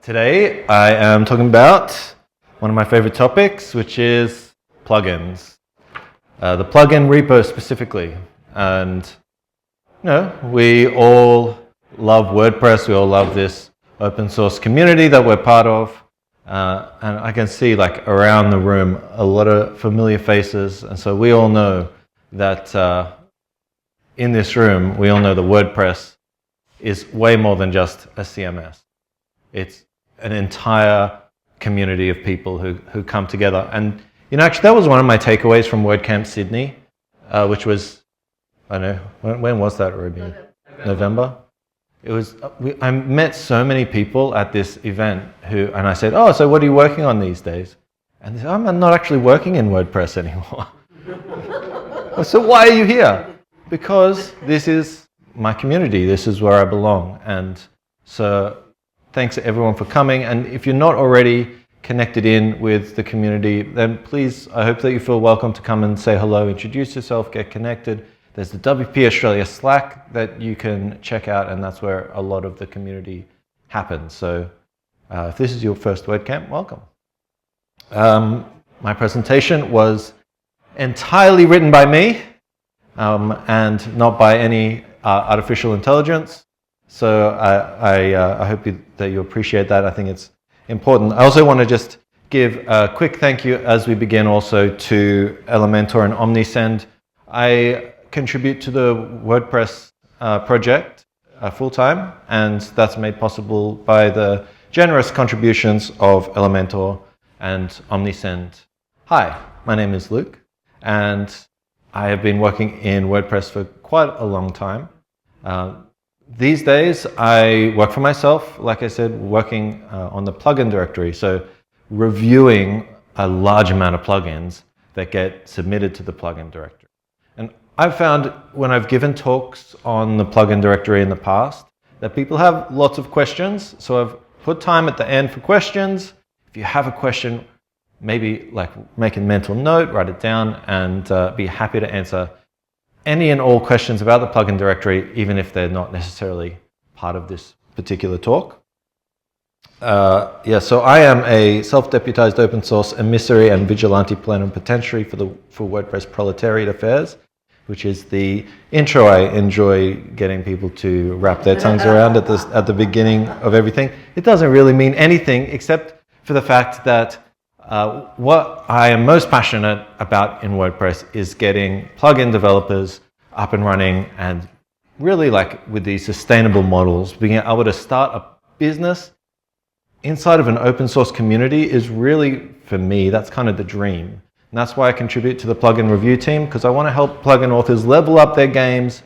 Today I am talking about one of my favorite topics, which is plugins. The plugin repo specifically. And we all love WordPress, we all love this open source community that we're part of. And I can see around the room a lot of familiar faces, and so we all know that in this room, we all know that WordPress is way more than just a CMS. It's an entire community of people who come together. And actually that was one of my takeaways from WordCamp Sydney, which was, I don't know, when was that, Ruby? November? It was, I met so many people at this event and I said, oh, so what are you working on these days? And they said, I'm not actually working in WordPress anymore. So why are you here? Because this is my community, this is where I belong. And so thanks to everyone for coming. And if you're not already connected in with the community, then please, I hope that you feel welcome to come and say hello, introduce yourself, get connected. There's the WP Australia Slack that you can check out, and that's where a lot of the community happens. So if this is your first WordCamp, welcome. My presentation was entirely written by me and not by any artificial intelligence. So I hope that you appreciate that. I think it's important. I also want to just give a quick thank you as we begin also to Elementor and Omnisend. I contribute to the WordPress project full-time, and that's made possible by the generous contributions of Elementor and Omnisend. Hi, my name is Luke, and I have been working in WordPress for quite a long time. These days, I work for myself, like I said, working on the plugin directory, so reviewing a large amount of plugins that get submitted to the plugin directory. And I've found when I've given talks on the plugin directory in the past that people have lots of questions, so I've put time at the end for questions. If you have a question, maybe make a mental note, write it down, and be happy to answer any and all questions about the plugin directory, even if they're not necessarily part of this particular talk. So I am a self-deputized open source emissary and vigilante plenipotentiary for WordPress Proletariat Affairs, which is the intro I enjoy getting people to wrap their tongues around at the beginning of everything. It doesn't really mean anything except for the fact that what I am most passionate about in WordPress is getting plugin developers up and running, and really with these sustainable models, being able to start a business inside of an open source community is really, for me, that's kind of the dream. And that's why I contribute to the plugin review team, because I want to help plugin authors level up their games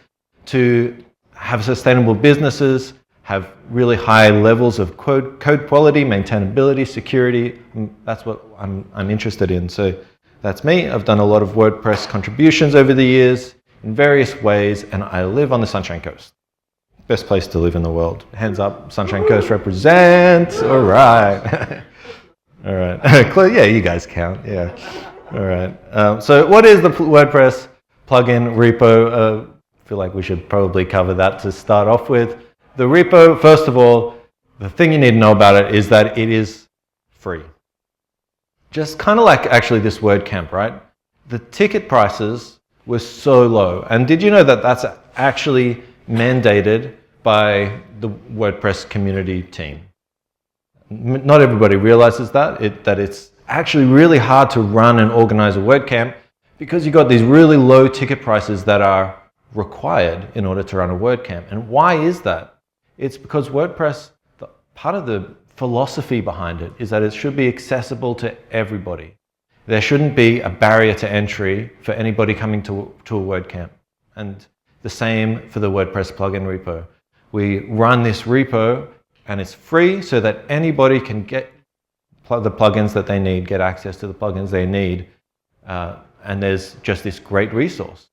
to have sustainable businesses, have really high levels of code quality, maintainability, security. That's what I'm interested in. So that's me. I've done a lot of WordPress contributions over the years in various ways, and I live on the Sunshine Coast. Best place to live in the world. Hands up, Sunshine Coast represent. All right. All right. Yeah, you guys count. Yeah. All right. So what is the WordPress plugin repo? I feel like we should probably cover that to start off with. The repo, first of all, the thing you need to know about it is that it is free. Just kind of like actually this WordCamp, right? The ticket prices were so low. And did you know that that's actually mandated by the WordPress community team? Not everybody realizes that, that it's actually really hard to run and organize a WordCamp because you've got these really low ticket prices that are required in order to run a WordCamp. And why is that? It's because WordPress, part of the philosophy behind it is that it should be accessible to everybody. There shouldn't be a barrier to entry for anybody coming to a WordCamp. And the same for the WordPress plugin repo. We run this repo and it's free so that anybody can get the plugins that they need, get access to the plugins they need. And there's just this great resource.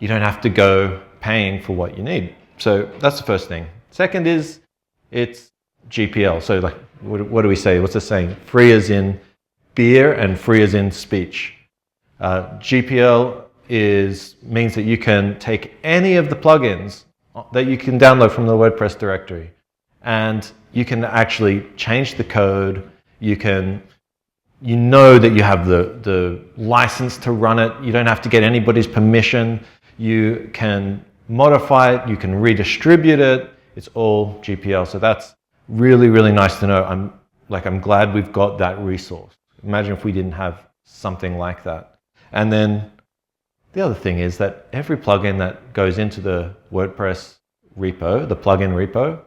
You don't have to go paying for what you need. So that's the first thing. Second is it's GPL. So what do we say? What's the saying? Free as in beer and free as in speech. GPL means that you can take any of the plugins that you can download from the WordPress directory and you can actually change the code. You know that you have the license to run it. You don't have to get anybody's permission. You can modify it. You can redistribute it. It's all GPL. So that's really, really nice to know. I'm glad we've got that resource. Imagine if we didn't have something like that. And then the other thing is that every plugin that goes into the WordPress repo, the plugin repo,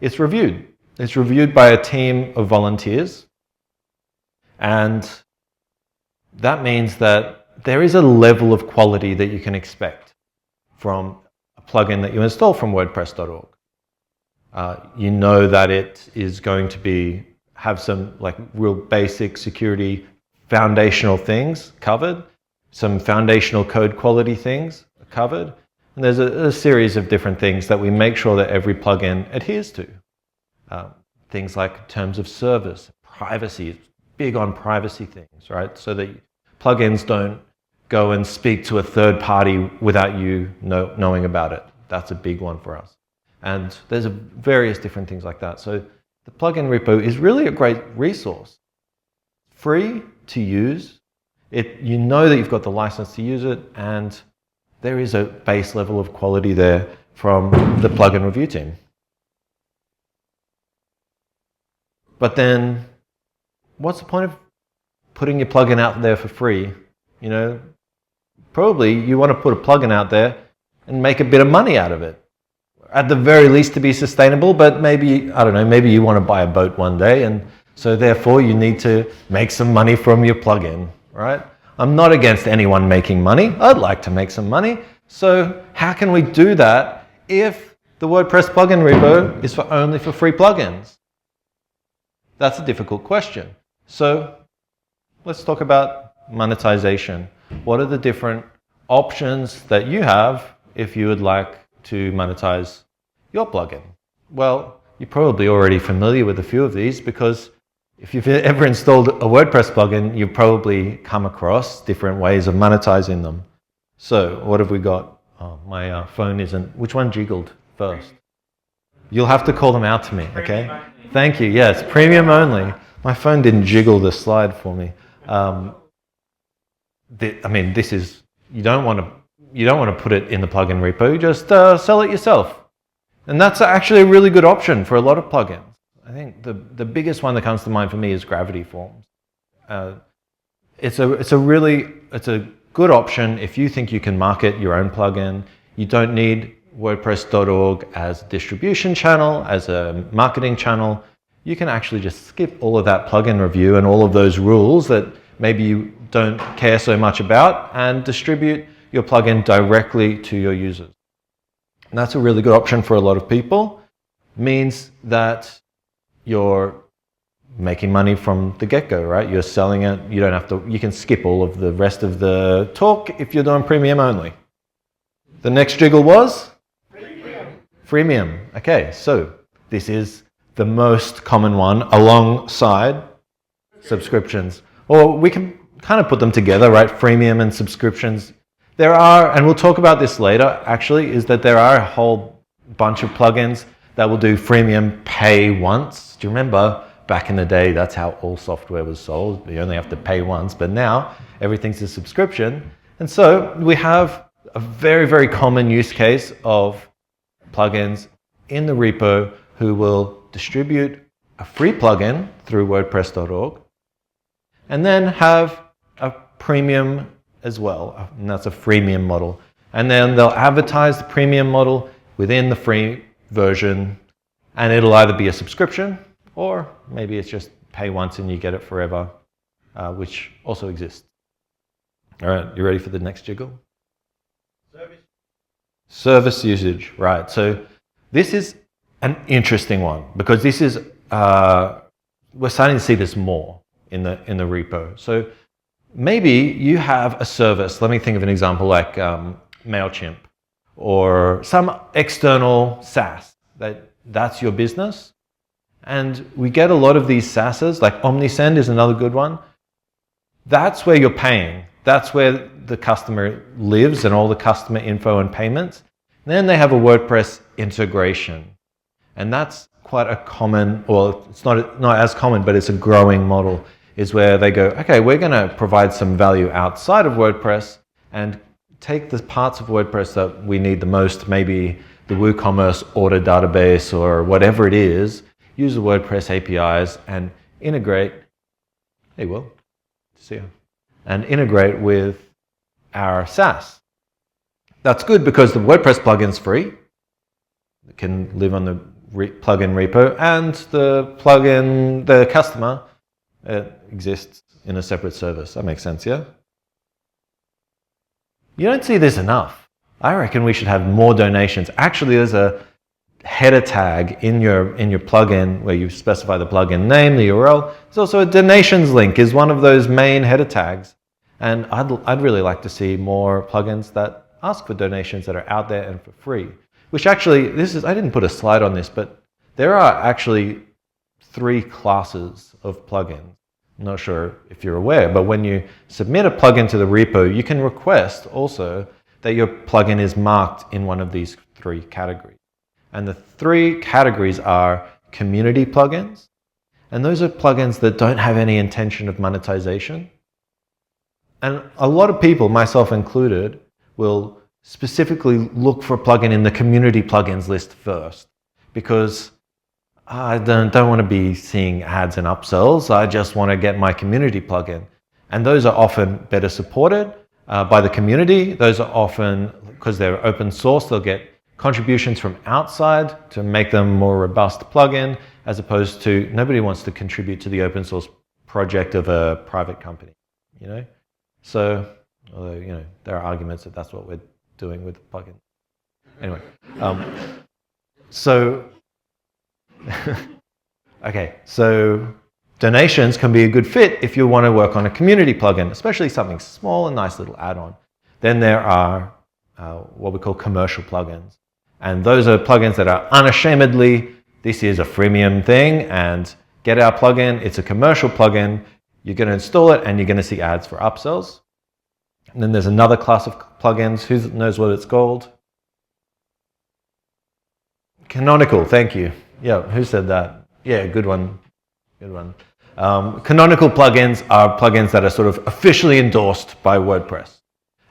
it's reviewed. It's reviewed by a team of volunteers. And that means that there is a level of quality that you can expect from a plugin that you install from WordPress.org. You know that it is going to have some like real basic security foundational things covered, some foundational code quality things covered, and there's a series of different things that we make sure that every plugin adheres to. Things like terms of service, privacy, big on privacy things, right? So that plugins don't go and speak to a third party without you knowing about it. That's a big one for us. And there's various different things like that. So the plugin repo is really a great resource. Free to use. You know that you've got the license to use it, and there is a base level of quality there from the plugin review team. But then, what's the point of putting your plugin out there for free? You know, probably you want to put a plugin out there and make a bit of money out of it. At the very least to be sustainable, but maybe, I don't know, maybe you want to buy a boat one day, and so therefore you need to make some money from your plugin, right? I'm not against anyone making money. I'd like to make some money. So how can we do that if the WordPress plugin repo is only for free plugins? That's a difficult question. So let's talk about monetization. What are the different options that you have if you would like to monetize your plugin? Well, you're probably already familiar with a few of these, because if you've ever installed a WordPress plugin, you've probably come across different ways of monetizing them. So what have we got? Oh, my phone isn't. Which one jiggled first? You'll have to call them out to me, okay? Thank you. Yes, premium only. My phone didn't jiggle the slide for me. I mean, this is, you don't want to put it in the plugin repo. You just sell it yourself. And that's actually a really good option for a lot of plugins. I think the biggest one that comes to mind for me is Gravity Forms. It's a good option if you think you can market your own plugin. You don't need WordPress.org as a distribution channel, as a marketing channel. You can actually just skip all of that plugin review and all of those rules that maybe you don't care so much about, and distribute your plugin directly to your users. And that's a really good option for a lot of people. Means that you're making money from the get-go, right? You're selling it. You don't have to, you can skip all of the rest of the talk if you're doing premium only. The next jiggle was? Freemium. Okay, so this is the most common one alongside subscriptions. Or we can kind of put them together, right? Freemium and subscriptions. There are, and we'll talk about this later actually, is that there are a whole bunch of plugins that will do freemium pay once. Do you remember back in the day, that's how all software was sold? You only have to pay once, but now everything's a subscription. And so we have a very, very common use case of plugins in the repo who will distribute a free plugin through WordPress.org and then have a premium as well, and that's a freemium model. And then they'll advertise the premium model within the free version, and it'll either be a subscription or maybe it's just pay once and you get it forever, which also exists. All right, you ready for the next jiggle? Service usage, right. So this is an interesting one because this is, we're starting to see this more in the repo. So maybe you have a service, let me think of an example like MailChimp or some external SaaS that's your business. And we get a lot of these SaaSes, like Omnisend is another good one. That's where you're paying. That's where the customer lives and all the customer info and payments. And then they have a WordPress integration. And that's quite a common, or it's not as common, but it's a growing model, is where they go, okay, we're going to provide some value outside of WordPress and take the parts of WordPress that we need the most, maybe the WooCommerce order database or whatever it is, use the WordPress APIs and integrate, hey Will, see you, and integrate with our SaaS. That's good because the WordPress plugin's free. It can live on the plugin repo, and the customer, exists in a separate service. That makes sense, yeah? You don't see this enough. I reckon we should have more donations. Actually, there's a header tag in your plugin where you specify the plugin name, the URL. There's also a donations link is one of those main header tags. And I'd really like to see more plugins that ask for donations that are out there and for free. Which actually, I didn't put a slide on this, but there are actually 3 classes of plugins. I'm not sure if you're aware, but when you submit a plugin to the repo, you can request also that your plugin is marked in one of these 3 categories. And the 3 categories are community plugins, and those are plugins that don't have any intention of monetization. And a lot of people, myself included, will specifically look for a plugin in the community plugins list first, because I don't want to be seeing ads and upsells. I just want to get my community plugin. And those are often better supported by the community. Those are often, because they're open source, they'll get contributions from outside to make them more robust plugin, as opposed to nobody wants to contribute to the open source project of a private company, you know? So, although, you know, there are arguments that that's what we're doing with the plugin. Anyway, okay, so donations can be a good fit if you want to work on a community plugin, especially something small and nice little add-on. Then there are what we call commercial plugins. And those are plugins that are unashamedly, this is a freemium thing, and get our plugin, it's a commercial plugin, you're going to install it and you're going to see ads for upsells. And then there's another class of plugins. Who knows what it's called? Canonical, thank you. Yeah, who said that? Yeah, good one. Good one. Canonical plugins are plugins that are sort of officially endorsed by WordPress.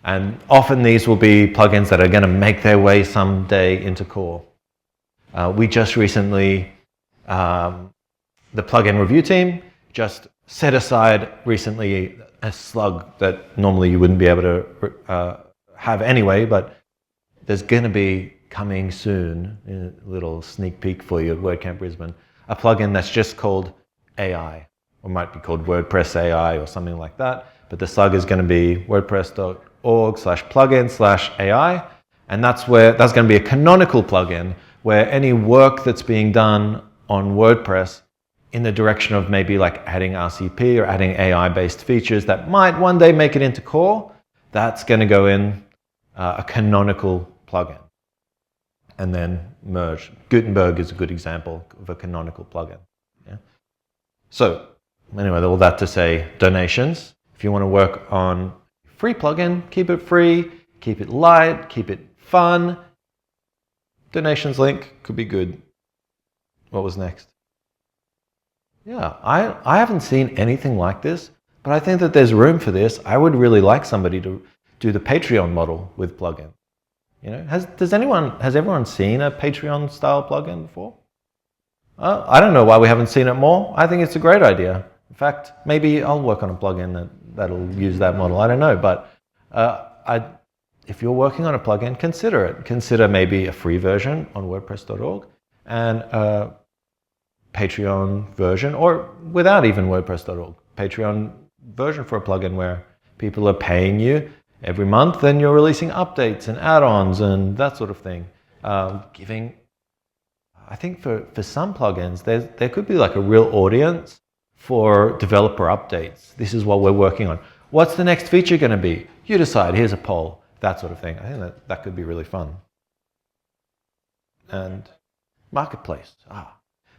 And often these will be plugins that are going to make their way someday into core. We just recently, the plugin review team just set aside recently a slug that normally you wouldn't be able to have anyway, but there's going to be coming soon, a little sneak peek for you at WordCamp Brisbane, a plugin that's just called AI, or might be called WordPress AI or something like that, but the slug is going to be wordpress.org/plugin/AI, and that's going to be a canonical plugin where any work that's being done on WordPress in the direction of maybe like adding RCP or adding AI-based features that might one day make it into core, that's going to go in a canonical plugin. And then merge. Gutenberg is a good example of a canonical plugin. Yeah? So anyway, all that to say, donations. If you want to work on free plugin, keep it free, keep it light, keep it fun. Donations link could be good. What was next? Yeah, I haven't seen anything like this, but I think that there's room for this. I would really like somebody to do the Patreon model with plugin. You know, has everyone seen a Patreon style plugin before? I don't know why we haven't seen it more. I think it's a great idea. In fact, maybe I'll work on a plugin that'll use that model. I don't know, but if you're working on a plugin, consider it. Consider maybe a free version on WordPress.org and a Patreon version, or without even WordPress.org, Patreon version for a plugin where people are paying you every month and you're releasing updates and add-ons and that sort of thing. I think for some plugins, there could be like a real audience for developer updates. This is what we're working on. What's the next feature going to be? You decide, here's a poll, that sort of thing. I think that could be really fun. And marketplace.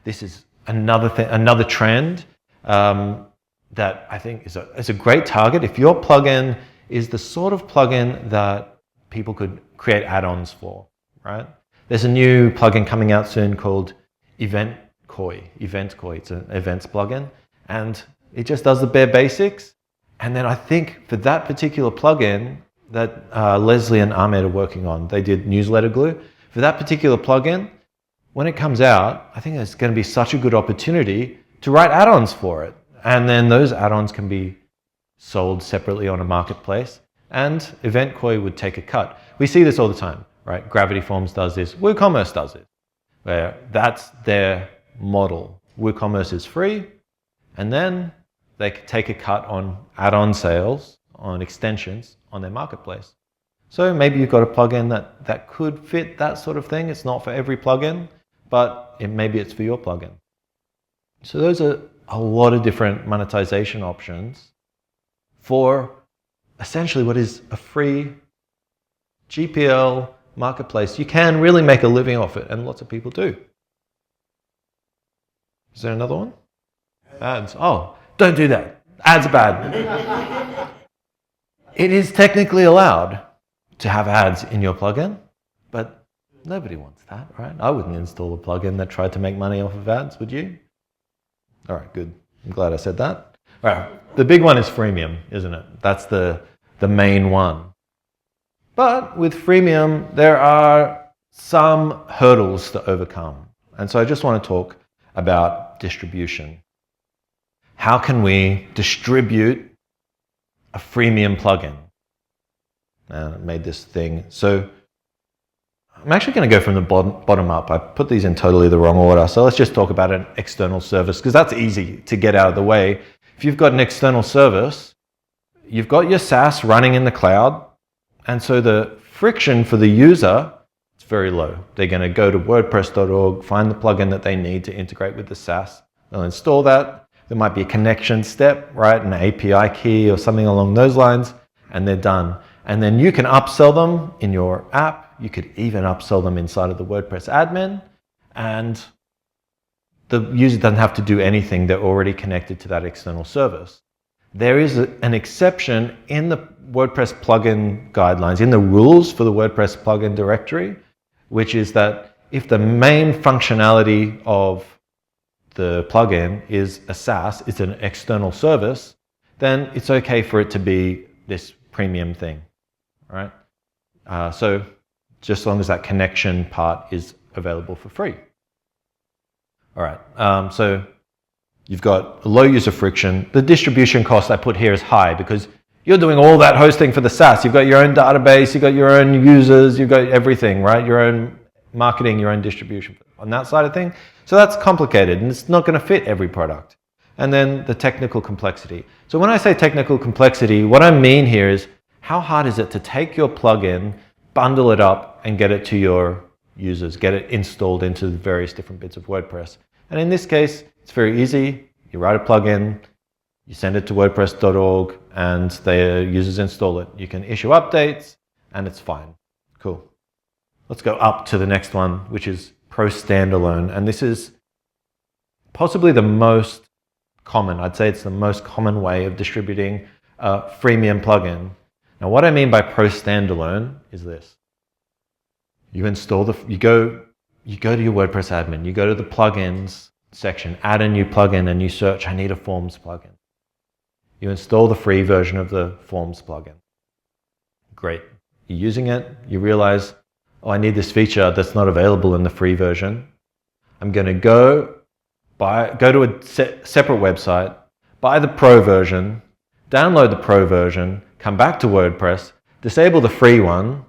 This is another trend that I think is a great target. If your plugin is the sort of plugin that people could create add-ons for, right? There's a new plugin coming out soon called Event Koi. It's an events plugin, and it just does the bare basics. And then I think for that particular plugin that Leslie and Ahmed are working on, they did Newsletter Glue. For that particular plugin, when it comes out, I think it's going to be such a good opportunity to write add-ons for it. And then those add-ons can be sold separately on a marketplace, and Event Koi would take a cut. We see this all the time, right? Gravity Forms does this, WooCommerce does it, where that's their model. WooCommerce is free, and then they take a cut on add-on sales, on extensions on their marketplace. So maybe you've got a plugin that could fit that sort of thing. It's not for every plugin, but maybe it's for your plugin. So those are a lot of different monetization options for essentially what is a free GPL marketplace. You can really make a living off it, and lots of people do. Is there another one? Ads. Oh, don't do that. Ads are bad. It is technically allowed to have ads in your plugin, but nobody wants that, right? I wouldn't install a plugin that tried to make money off of ads, would you? All right, good. I'm glad I said that. All right, the big one is freemium, isn't it? That's the main one. But with freemium, there are some hurdles to overcome. And so I just want to talk about distribution. How can we distribute a freemium plugin? And I made this thing. So I'm actually going to go from the bottom up. I put these in totally the wrong order. So let's just talk about an external service, because that's easy to get out of the way. If you've got an external service, you've got your SaaS running in the cloud. And so the friction for the user is very low. They're going to go to WordPress.org, find the plugin that they need to integrate with the SaaS. They'll install that. There might be a connection step, right? An API key or something along those lines, and they're done. And then you can upsell them in your app. You could even upsell them inside of the WordPress admin, and the user doesn't have to do anything. They're already connected to that external service. There is an exception in the WordPress plugin guidelines, in the rules for the WordPress plugin directory, which is that if the main functionality of the plugin is a SaaS, it's an external service, then it's okay for it to be this premium thing, right? So just as long as that connection part is available for free. All right, so you've got low user friction. The distribution cost I put here is high because you're doing all that hosting for the SaaS. You've got your own database, you've got your own users, you've got everything, right? Your own marketing, your own distribution on that side of thing. So that's complicated, and it's not going to fit every product. And then the technical complexity. So when I say technical complexity, what I mean here is how hard is it to take your plugin, bundle it up, and get it to your users, get it installed into the various different bits of WordPress. And in this case, it's very easy. You write a plugin, you send it to WordPress.org, and the users install it. You can issue updates, and it's fine. Cool. Let's go up to the next one, which is Pro Standalone. And this is possibly the most common. I'd say it's the most common way of distributing a freemium plugin. Now, what I mean by Pro Standalone is this. You install you go to your WordPress admin, you go to the plugins section, add a new plugin, and you search, I need a Forms plugin. You install the free version of the Forms plugin. Great. You're using it, you realize, oh, I need this feature that's not available in the free version. I'm going to go to a separate website, buy the pro version, download the pro version, come back to WordPress, disable the free one,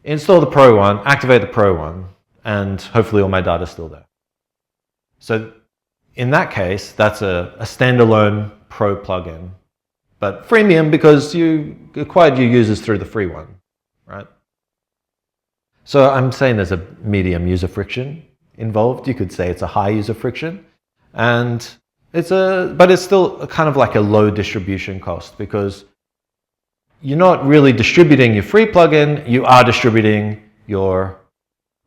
install the pro one, activate the pro one, and hopefully all my data is still there. So in that case, that's a standalone pro plugin, but freemium because you acquired your users through the free one, right? So I'm saying there's a medium user friction involved. You could say it's a high user friction, but it's still kind of like a low distribution cost because you're not really distributing your free plugin, you are distributing your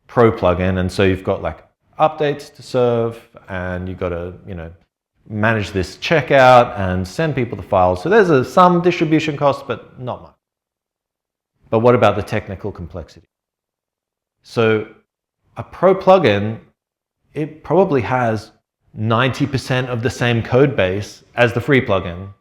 pro plugin, and so you've got like updates to serve, and you've got to, manage this checkout and send people the files. So there's some distribution cost, but not much. But what about the technical complexity? So a pro plugin it probably has 90% of the same code base as the free plugin.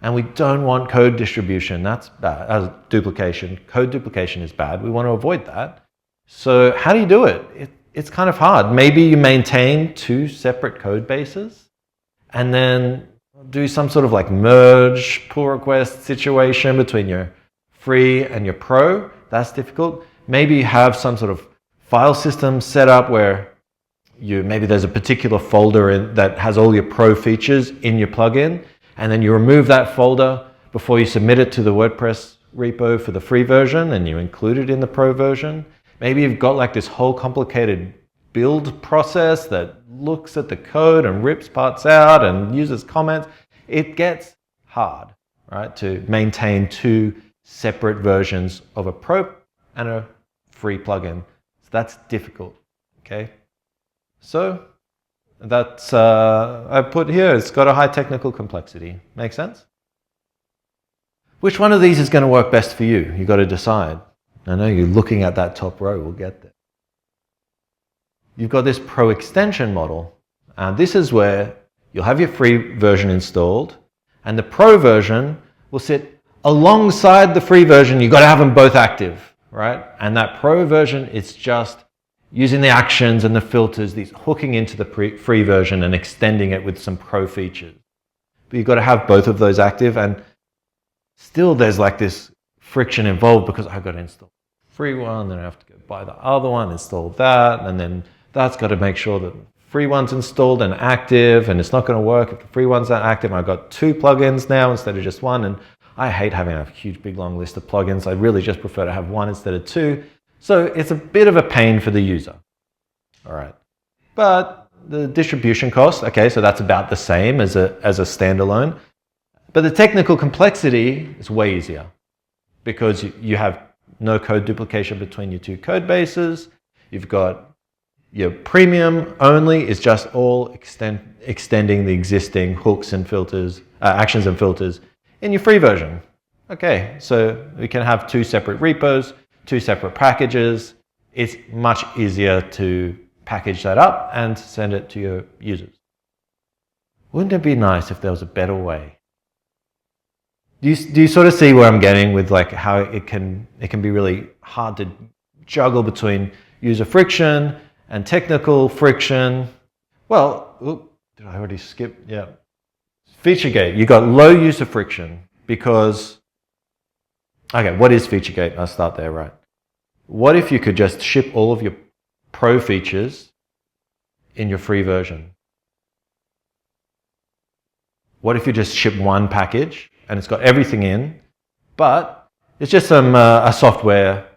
And we don't want code distribution. That's bad. As duplication. Code duplication is bad. We want to avoid that. So how do you do it? It's kind of hard. Maybe you maintain 2 separate code bases and then do some sort of like merge pull request situation between your free and your pro. That's difficult. Maybe you have some sort of file system set up where maybe there's a particular folder that has all your pro features in your plugin, and then you remove that folder before you submit it to the WordPress repo for the free version and you include it in the pro version. Maybe you've got like this whole complicated build process that looks at the code and rips parts out and uses comments. It gets hard, right, to maintain 2 separate versions of a pro and a free plugin. So that's difficult, okay? So that's, I put here, it's got a high technical complexity. Make sense? Which one of these is going to work best for you? You've got to decide. I know you're looking at that top row, we'll get there. You've got this pro extension model. And this is where you'll have your free version installed, and the pro version will sit alongside the free version. You've got to have them both active, right? And that pro version is just using the actions and the filters, these hooking into the free version and extending it with some pro features. But you've got to have both of those active, and still there's like this friction involved because I've got to install the free one, then I have to go buy the other one, install that, and then that's got to make sure that the free one's installed and active, and it's not going to work if the free one's not active. I've got 2 plugins now instead of just 1, and I hate having a huge big long list of plugins. I really just prefer to have 1 instead of 2. So it's a bit of a pain for the user. All right. But the distribution cost, okay, so that's about the same as a standalone. But the technical complexity is way easier because you have no code duplication between your 2 code bases. You've got your premium only is just all extending the existing hooks and filters, actions and filters in your free version. Okay, so we can have 2 separate repos, 2 separate packages. It's much easier to package that up and send it to your users. Wouldn't it be nice if there was a better way? Do you sort of see where I'm getting with like how it can be really hard to juggle between user friction and technical friction? Well, did I already skip? Yeah. Feature gate. You got low user friction because, okay, what is feature gate? I'll start there, right? What if you could just ship all of your pro features in your free version? What if you just ship 1 package and it's got everything in, but it's just a software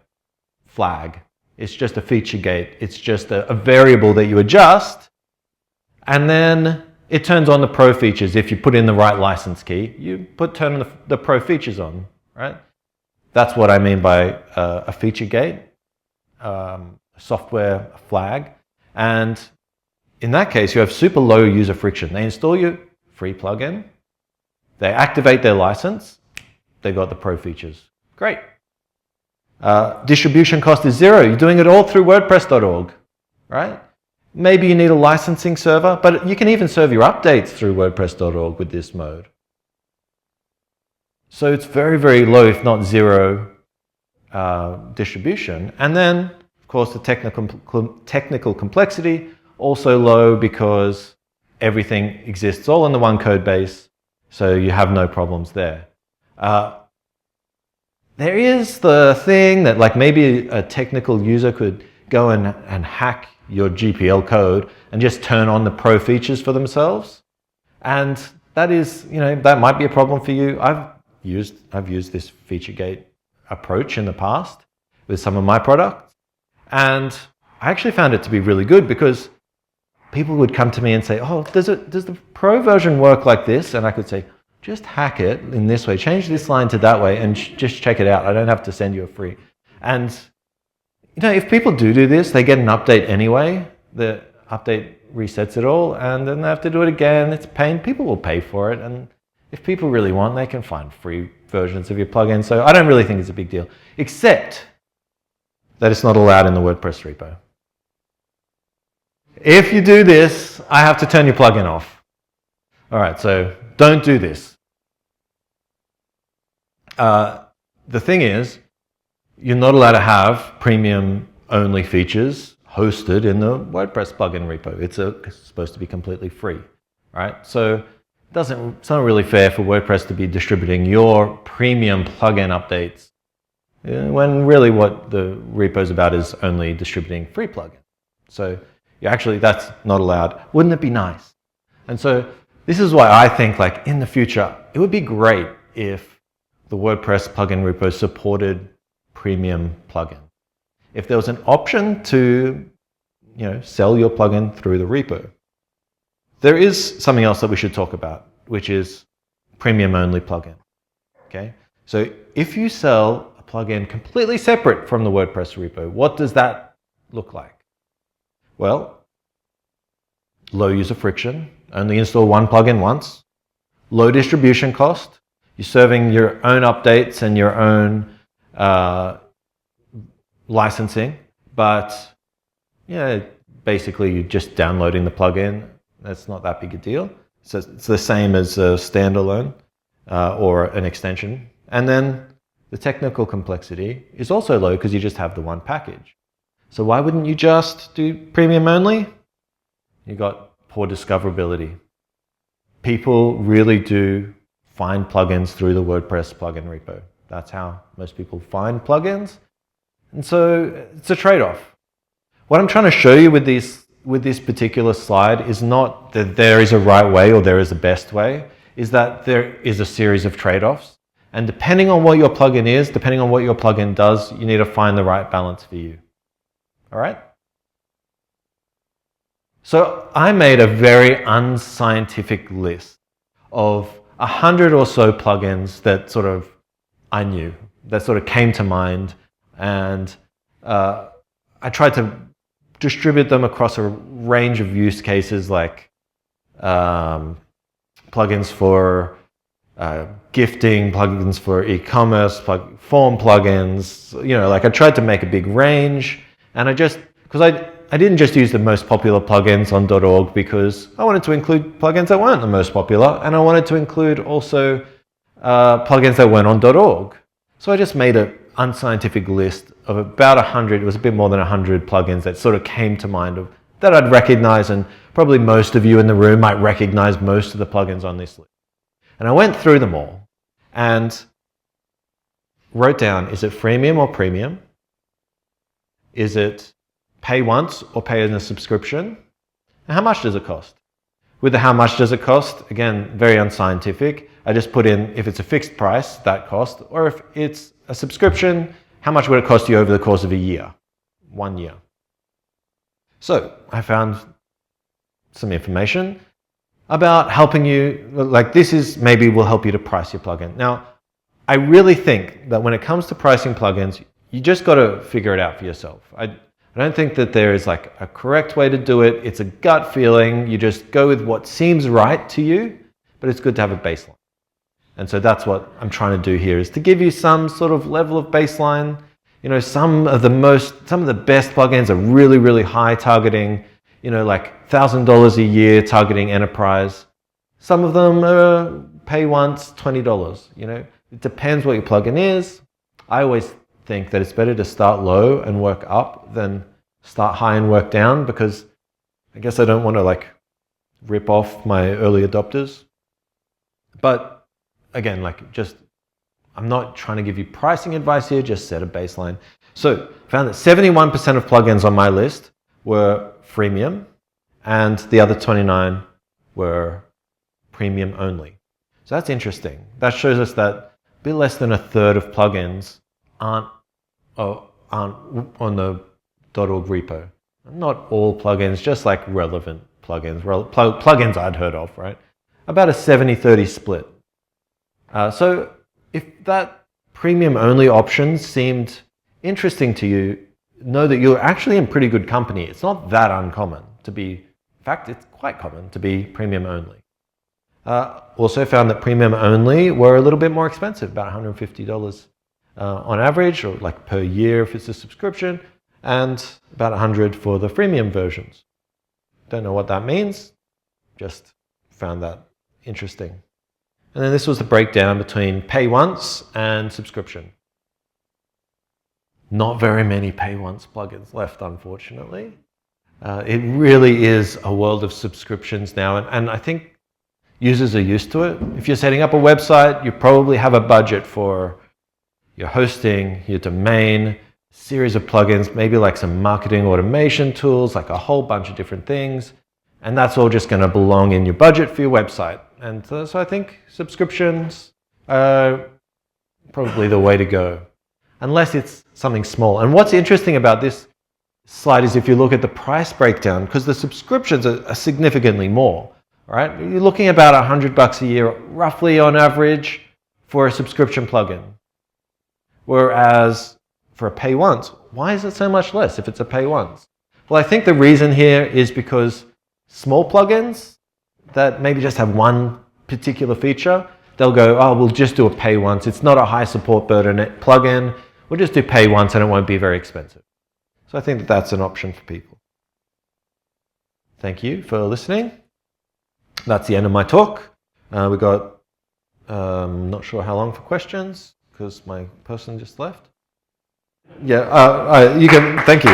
flag. It's just a feature gate. It's just a variable that you adjust, and then it turns on the pro features. If you put in the right license key, you turn the pro features on, right? That's what I mean by a feature gate, software flag. And in that case, you have super low user friction. They install your free plugin, they activate their license, they got the pro features. Great. Distribution cost is 0. You're doing it all through WordPress.org, right? Maybe you need a licensing server, but you can even serve your updates through WordPress.org with this mode. So it's very, very low, if not 0 distribution. And then, of course, the technical complexity, also low because everything exists all in the 1 code base, so you have no problems there. There is the thing that like maybe a technical user could go and hack your GPL code and just turn on the pro features for themselves. And that is, that might be a problem for you. I've used this feature gate approach in the past with some of my products. And I actually found it to be really good because people would come to me and say, oh, does the pro version work like this? And I could say, just hack it in this way, change this line to that way, and just check it out. I don't have to send you a free. And if people do this, they get an update anyway. The update resets it all, and then they have to do it again. It's a pain. People will pay for it, and if people really want, they can find free versions of your plugin. So I don't really think it's a big deal, except that it's not allowed in the WordPress repo. If you do this, I have to turn your plugin off. All right, so don't do this. The thing is, you're not allowed to have premium-only features hosted in the WordPress plugin repo. It's supposed to be completely free, right? So it's not really fair for WordPress to be distributing your premium plugin updates when really what the repo is about is only distributing free plugins. So that's not allowed. Wouldn't it be nice? And so this is why I think like in the future, it would be great if the WordPress plugin repo supported premium plugin. If there was an option to, sell your plugin through the repo. There is something else that we should talk about, which is premium only plugin. Okay? So if you sell a plugin completely separate from the WordPress repo, what does that look like? Well, low user friction, only install one plugin once, low distribution cost, you're serving your own updates and your own licensing, but basically you're just downloading the plugin. That's not that big a deal. So it's the same as a standalone or an extension. And then the technical complexity is also low because you just have the one package. So why wouldn't you just do premium only? You got poor discoverability. People really do find plugins through the WordPress plugin repo. That's how most people find plugins. And so it's a trade-off. What I'm trying to show you with this particular slide is not that there is a right way or there is a best way, is that there is a series of trade-offs. And depending on what your plugin is, depending on what your plugin does, you need to find the right balance for you. All right? So I made a very unscientific list of 100 or so plugins that I knew, that came to mind, and I tried to distribute them across a range of use cases like plugins for gifting, plugins for e-commerce, form plugins. I tried to make a big range, and because I didn't just use the most popular plugins on .org because I wanted to include plugins that weren't the most popular, and I wanted to include also plugins that weren't on .org. So I just made an unscientific list of about 100, it was a bit more than 100 plugins that came to mind that I'd recognize, and probably most of you in the room might recognize most of the plugins on this list. And I went through them all and wrote down, is it freemium or premium? Is it pay once or pay in a subscription? And how much does it cost? With the how much does it cost, again, very unscientific. I just put in if it's a fixed price, that cost, or if it's a subscription, how much would it cost you over the course of a year? 1 year. So I found some information about helping you, like maybe will help you to price your plugin. Now, I really think that when it comes to pricing plugins, you just got to figure it out for yourself. I don't think that there is like a correct way to do it. It's a gut feeling. You just go with what seems right to you, but it's good to have a baseline. And so that's what I'm trying to do here, is to give you some sort of level of baseline. Some of the best plugins are really, really high targeting, like $1,000 a year targeting enterprise. Some of them are pay once, $20. It depends what your plugin is. I always think that it's better to start low and work up than start high and work down, because I guess I don't want to rip off my early adopters. But again, I'm not trying to give you pricing advice here, just set a baseline. So I found that 71% of plugins on my list were freemium, and the other 29 were premium only. So that's interesting. That shows us that a bit less than a third of plugins aren't on the .org repo. Not all plugins, just like relevant plugins, plugins I'd heard of, right? About a 70-30 split. So if that premium only option seemed interesting to you, know that you're actually in pretty good company. It's not that uncommon to be, in fact, it's quite common to be premium only. Also found that premium only were a little bit more expensive, about $150 on average, or per year if it's a subscription, and about $100 for the freemium versions. Don't know what that means. Just found that interesting. And then this was the breakdown between pay once and subscription. Not very many pay once plugins left, unfortunately. It really is a world of subscriptions now, and I think users are used to it. If you're setting up a website, you probably have a budget for your hosting, your domain, series of plugins, maybe like some marketing automation tools, like a whole bunch of different things. And that's all just going to belong in your budget for your website. And so I think subscriptions are probably the way to go, unless it's something small. And what's interesting about this slide is if you look at the price breakdown, because the subscriptions are significantly more, right? You're looking about $100 a year, roughly on average, for a subscription plugin. Whereas for a pay once, why is it so much less if it's a pay once? Well, I think the reason here is because small plugins that maybe just have one particular feature, they'll go, oh, we'll just do a pay once. It's not a high support burden plugin. We'll just do pay once and it won't be very expensive. So I think that that's an option for people. Thank you for listening. That's the end of my talk. We got, not sure how long for questions because my person just left. Yeah, you can, thank you.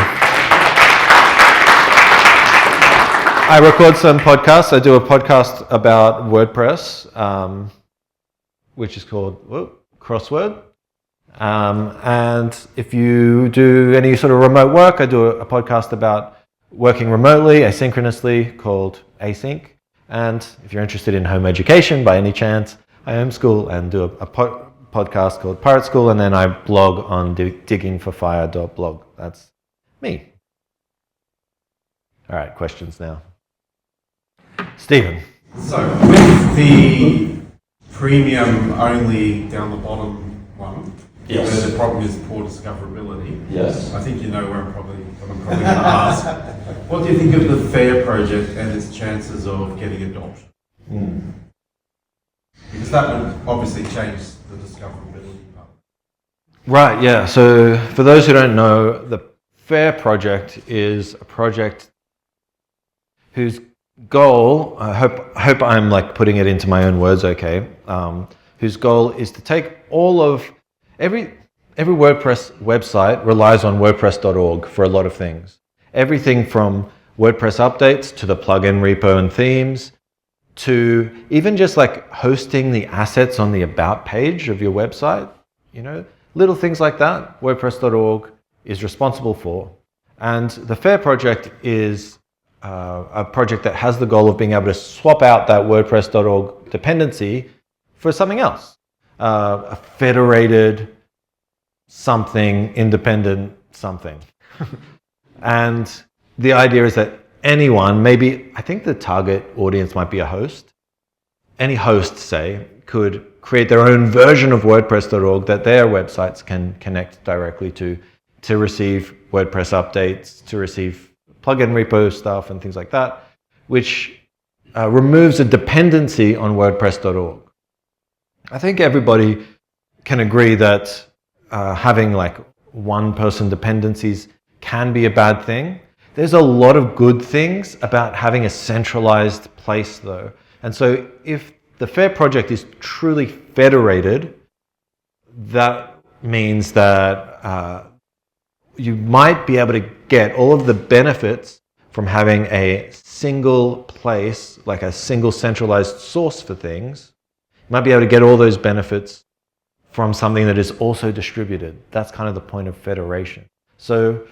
I record some podcasts. I do a podcast about WordPress, which is called Crossword. And if you do any sort of remote work, I do a podcast about working remotely, asynchronously, called Async. And if you're interested in home education by any chance, I homeschool and do a podcast called Pirate School, and then I blog on diggingforfire.blog. That's me. All right, questions now. Stephen. So with the premium only down the bottom one, yes, where the problem is poor discoverability, yes, I think you know where I'm probably going to ask. What do you think of the FAIR project and its chances of getting adoption? Because that would obviously change the discoverability part. Right, yeah. So for those who don't know, the FAIR project is a project whose goal, I hope I'm like putting it into my own words okay, whose goal is to take all of, every WordPress website relies on WordPress.org for a lot of things. Everything from WordPress updates to the plugin repo and themes, to even just like hosting the assets on the about page of your website, you know, little things like that, WordPress.org is responsible for. And the FAIR project is a project that has the goal of being able to swap out that WordPress.org dependency for something else, a federated something, independent something. And the idea is that anyone, maybe, I think the target audience might be a host. Any host, say, could create their own version of WordPress.org that their websites can connect directly to receive WordPress updates, to receive plugin repo stuff and things like that, which removes a dependency on WordPress.org. I think everybody can agree that having like one-person dependencies can be a bad thing. There's a lot of good things about having a centralized place though. And so if the FAIR project is truly federated, that means that you might be able to get all of the benefits from having a single place, like a single centralized source for things. You might be able to get all those benefits from something that is also distributed. That's kind of the point of federation. So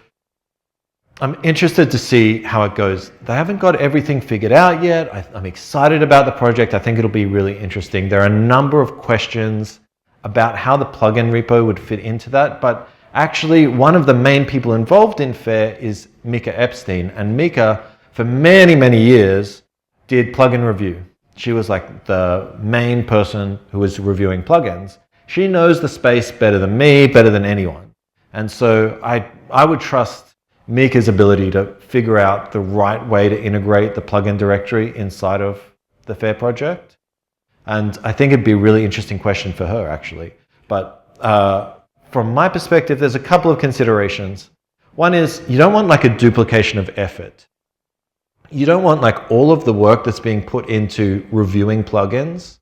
I'm interested to see how it goes. They haven't got everything figured out yet. I'm excited about the project. I think it'll be really interesting. There are a number of questions about how the plugin repo would fit into that, but actually one of the main people involved in FAIR is Mika Epstein, and Mika, for many, many years, did plugin review. She was like the main person who was reviewing plugins. She knows the space better than me, better than anyone. And so I would trust Mika's ability to figure out the right way to integrate the plugin directory inside of the FAIR project. And I think it'd be a really interesting question for her, actually. But from my perspective, there's a couple of considerations. One is you don't want like a duplication of effort. you don't want like all of the work that's being put into reviewing plugins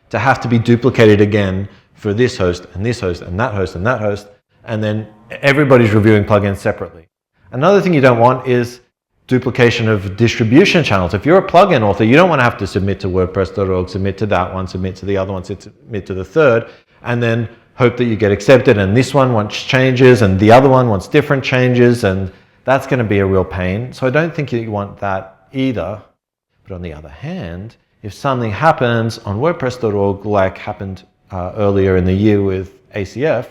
to have to be duplicated again for this host and this host and that host and that host, and then everybody's reviewing plugins separately. Another thing you don't want is duplication of distribution channels. If you're a plugin author, you don't want to have to submit to WordPress.org, submit to that one, submit to the other one, submit to the third, and then hope that you get accepted, and this one wants changes and the other one wants different changes, and that's going to be a real pain. So I don't think you want that either. But on the other hand, if something happens on WordPress.org like happened earlier in the year with ACF,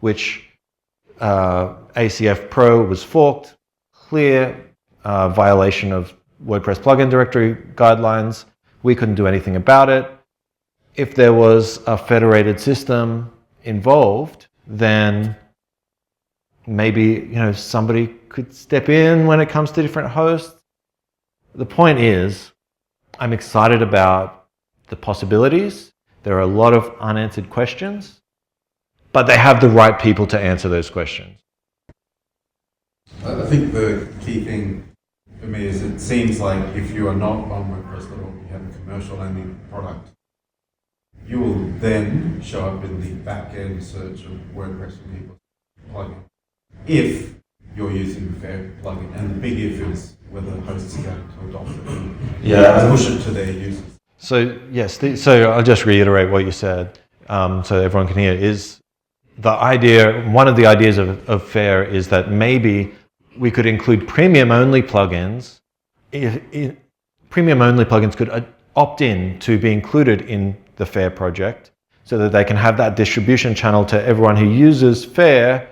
which ACF Pro was forked, clear violation of WordPress plugin directory guidelines, we couldn't do anything about it. If there was a federated system involved, then maybe somebody could step in when it comes to different hosts. The point is, I'm excited about the possibilities. There are a lot of unanswered questions, but they have the right people to answer those questions. I think the key thing for me is it seems like if you are not on WordPress.org, you have a commercial landing product, you will then show up in the back-end search of WordPress for people plugin if you're using the fair plugin. And the big if is whether hosts are going to adopt it and push it to their users. So yes, so I'll just reiterate what you said so everyone can hear. Is the idea, one of the ideas of FAIR is that maybe we could include premium-only plugins. Premium-only plugins could opt in to be included in the FAIR project so that they can have that distribution channel to everyone who uses FAIR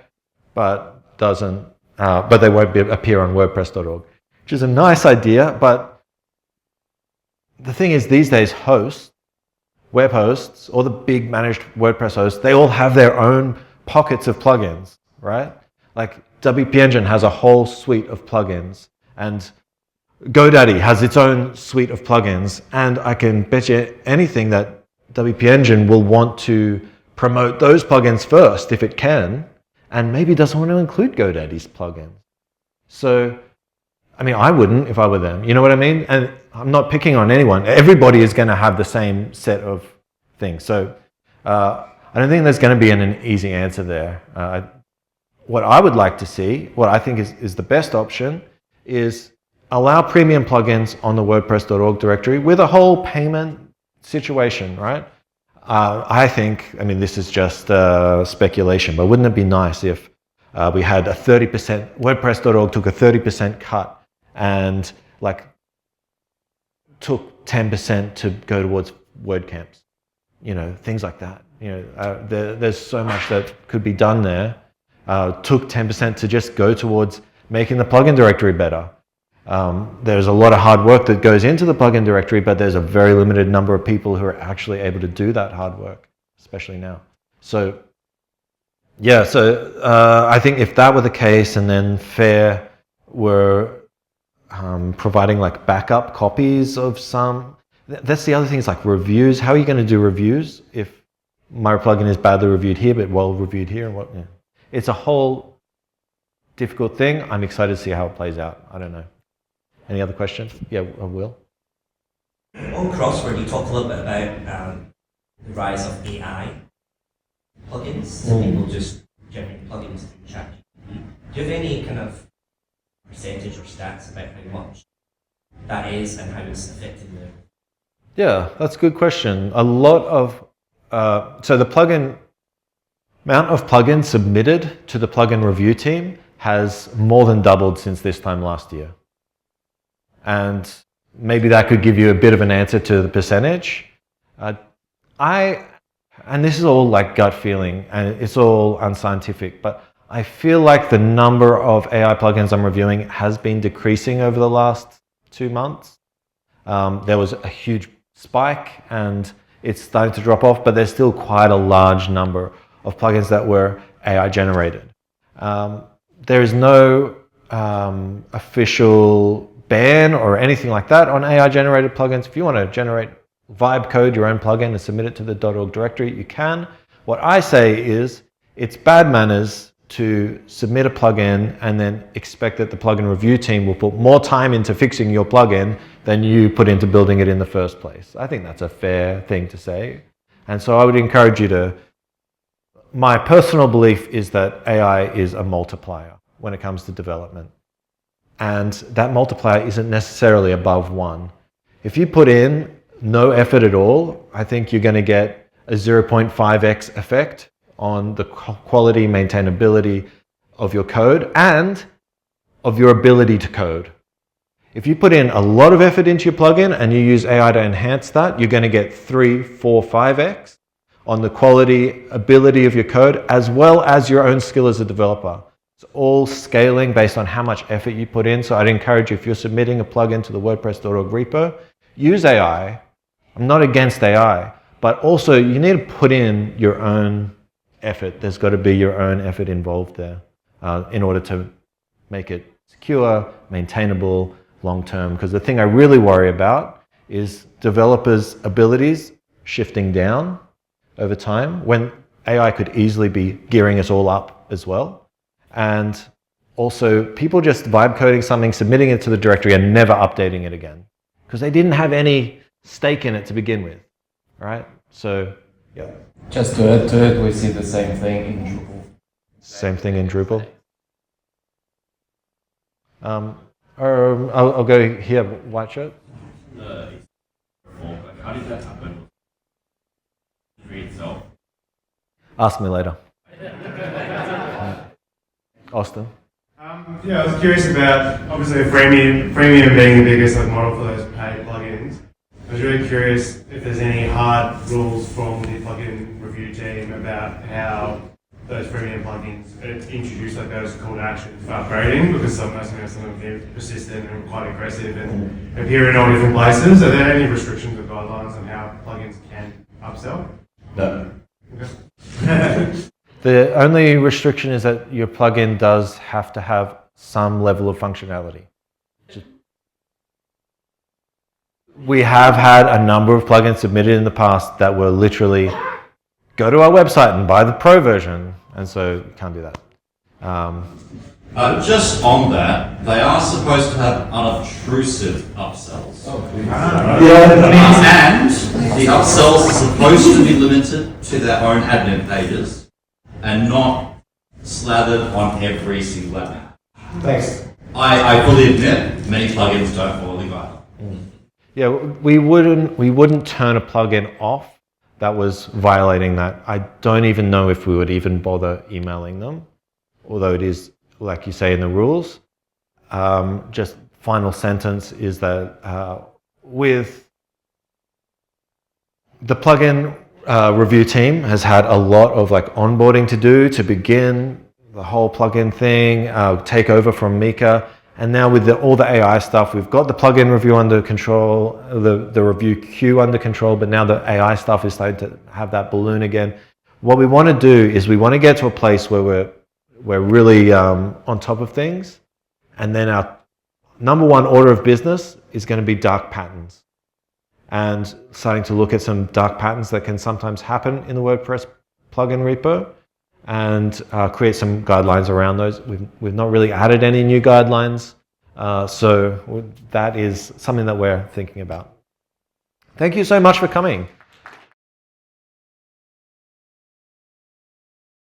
but doesn't, but they won't appear on WordPress.org, which is a nice idea. But the thing is, these days hosts, web hosts, or the big managed WordPress hosts, they all have their own pockets of plugins, right? Like WP Engine has a whole suite of plugins, and GoDaddy has its own suite of plugins, and I can bet you anything that WP Engine will want to promote those plugins first if it can, and maybe doesn't want to include GoDaddy's plugins. So, I mean, I wouldn't if I were them, you know what I mean? And I'm not picking on anyone. Everybody is going to have the same set of things. So I don't think there's going to be an easy answer there. What I would like to see, what I think is the best option, is allow premium plugins on the WordPress.org directory with a whole payment situation, right? I mean, this is just speculation, but wouldn't it be nice if we had a 30%, WordPress.org took a 30% cut and like took 10% to go towards WordCamps, things like that. There's so much that could be done there. Took 10% to just go towards making the plugin directory better. There's a lot of hard work that goes into the plugin directory, but there's a very limited number of people who are actually able to do that hard work, especially now. So, yeah, I think if that were the case, and then FAIR were providing like backup copies of some, that's the other thing, is like reviews. How are you going to do reviews if my plugin is badly reviewed here, but well reviewed here? And what? Yeah. It's a whole difficult thing. I'm excited to see how it plays out. I don't know. Any other questions? Yeah, I will. On Crossword, you talked a little bit about the rise of AI plugins, so people just generating plugins through ChatGPT. Do you have any kind of percentage or stats about how much that is and how it's affecting the... Yeah, that's a good question. A lot of, so the amount of plugins submitted to the plugin review team has more than doubled since this time last year. And maybe that could give you a bit of an answer to the percentage. And this is all like gut feeling, and it's all unscientific, but I feel like the number of AI plugins I'm reviewing has been decreasing over the last 2 months. There was a huge spike and it's starting to drop off, but there's still quite a large number of plugins that were AI generated. There is no official ban or anything like that on AI generated plugins. If you want to generate vibe code, your own plugin, and submit it to the .org directory, you can. What I say is it's bad manners to submit a plugin and then expect that the plugin review team will put more time into fixing your plugin than you put into building it in the first place. I think that's a fair thing to say. And so I would encourage you to, my personal belief is that AI is a multiplier when it comes to development. And that multiplier isn't necessarily above 1. If you put in no effort at all, I think you're going to get a 0.5x effect on the quality, maintainability of your code and of your ability to code. If you put in a lot of effort into your plugin and you use AI to enhance that, you're going to get 3, 4, 5x on the quality, ability of your code, as well as your own skill as a developer. It's all scaling based on how much effort you put in. So I'd encourage you, if you're submitting a plugin to the WordPress.org repo, use AI. I'm not against AI, but also you need to put in your own effort. There's got to be your own effort involved there in order to make it secure, maintainable, long-term. Because the thing I really worry about is developers' abilities shifting down over time when AI could easily be gearing us all up as well. And also people just vibe coding something, submitting it to the directory and never updating it again because they didn't have any stake in it to begin with, right? So, yeah. Just to add to it, we see the same thing in Drupal. Same thing in Drupal. I'll go here, white shirt. How did that happen? Itself? Ask me later. Austin. Yeah, I was curious about, obviously, freemium being the biggest model for those paid plugins. I was really curious if there's any hard rules from the plugin review team about how those freemium plugins introduce those call to actions for upgrading, because some of them are persistent and quite aggressive and appear in all different places. Are there any restrictions or guidelines on how plugins can upsell? No. Okay. The only restriction is that your plugin does have to have some level of functionality. We have had a number of plugins submitted in the past that were literally go to our website and buy the pro version, and so you can't do that. Just on that, they are supposed to have unobtrusive upsells. Yeah, And the upsells are supposed to be limited to their own admin pages and not slathered on every single app. thanks. I fully admit many plugins don't follow the guideline. Yeah, we wouldn't turn a plugin off that was violating that. I don't even know if we would even bother emailing them, although it is, like you say in the rules. Just final sentence is that with the plugin review team has had a lot of onboarding to do to begin the whole plugin thing, take over from Mika. And now with all the AI stuff, we've got the plugin review under control, the review queue under control, but now the AI stuff is starting to have that balloon again. What we want to do is we want to get to a place where we're really on top of things. And then our number one order of business is going to be dark patterns. And starting to look at some dark patterns that can sometimes happen in the WordPress plugin repo, and create some guidelines around those. We've not really added any new guidelines, so that is something that we're thinking about. Thank you so much for coming.